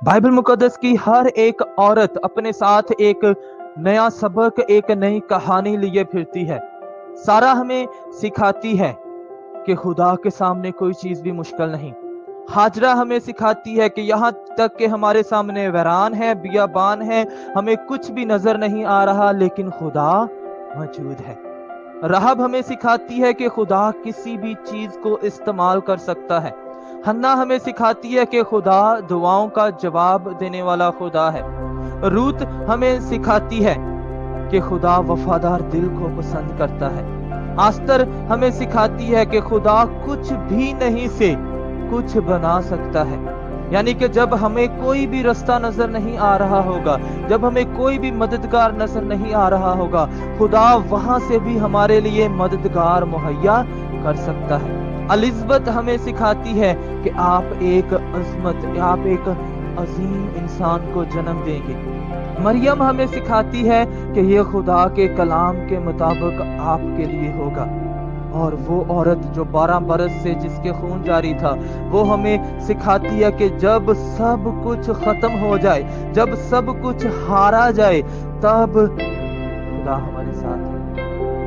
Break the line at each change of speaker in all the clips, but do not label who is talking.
Bible मुकद्दस की हर एक औरत अपने साथ एक नया सबक, एक नई कहानी लिए फिरती है। सारा हमें सिखाती है कि खुदा के सामने कोई चीज भी मुश्किल नहीं। हाजरा हमें सिखाती है कि यहाँ तक कि हमारे सामने वैरान है, बियाबान है, हमें कुछ भी नजर नहीं आ रहा, लेकिन खुदा मौजूद है। रहब हमें सिखाती है कि खुदा किसी भी चीज को इस्तेमाल कर सकता है। हन्ना हमें सिखाती है कि खुदा दुआओं का जवाब देने वाला खुदा है। रूत हमें सिखाती है कि खुदा वफादार दिल को पसंद करता है। आस्तर हमें सिखाती है कि खुदा कुछ भी नहीं से कुछ बना सकता है। यानी कि जब हमें कोई भी रास्ता नजर नहीं आ रहा होगा, जब हमें कोई भी मददगार नजर नहीं आ रहा होगा, खुदा वहां से भी हमारे लिए मददगार मुहैया कर सकता है। एलिजबेथ हमें सिखाती है कि आप एक एक अजीम इंसान को जन्म देंगे। मरियम हमें सिखाती है कि ये खुदा के कलाम के मुताबिक आपके लिए होगा। और वो औरत जो 12 बरस से जिसके खून जारी था, वो हमें सिखाती है कि जब सब कुछ खत्म हो जाए, जब सब कुछ हारा जाए, तब खुदा हमारे साथ है।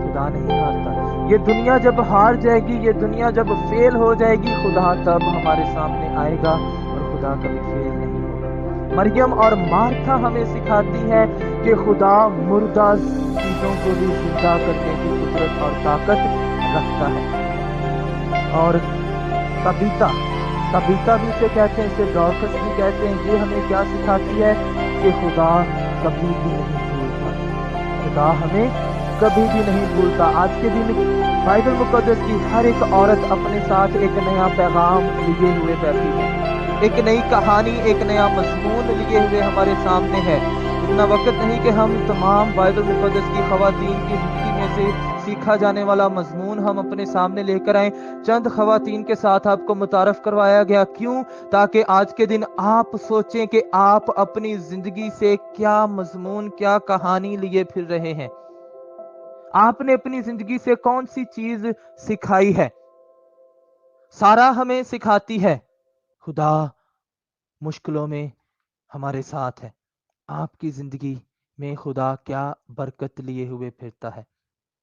खुदा नहीं हारता। ये दुनिया जब हार जाएगी, ये दुनिया जब फेल हो जाएगी, खुदा तब हमारे सामने आएगा और खुदा कभी फेल नहीं होगा। मरियम और मार्था हमें सिखाती है कि खुदा मुर्दा चीजों को भी जिंदा करने की कुदरत और ताकत रखता है। और तबीता तबीता भी इसे कहते हैं, इसे डॉर्कस भी कहते हैं। ये हमें क्या सिखाती है कि खुदा कभी भी नहीं भूलता। खुदा हमें कभी भी नहीं भूलता। आज के दिन बाइबल मुकद्दस की हर एक औरत अपने साथ एक नया पैगाम लिए हुए बैठी है, एक नई कहानी, एक नया मजमून लिए हुए हमारे सामने है। इतना वक्त नहीं कि हम तमाम बाइबल मुकद्दस की खवातीन की जिंदगी में से सीखा जाने वाला मजमून हम अपने सामने लेकर आए। चंद खवातीन के साथ आपको मुतारफ करवाया गया। क्यों? ताकि आज के दिन आप सोचें कि आप अपनी जिंदगी से क्या मजमून, क्या कहानी लिए फिर रहे हैं। आपने अपनी जिंदगी से कौन सी चीज सिखाई है। सारा हमें सिखाती है खुदा मुश्किलों में हमारे साथ है। आपकी जिंदगी में खुदा क्या बरकत लिए हुए फिरता है।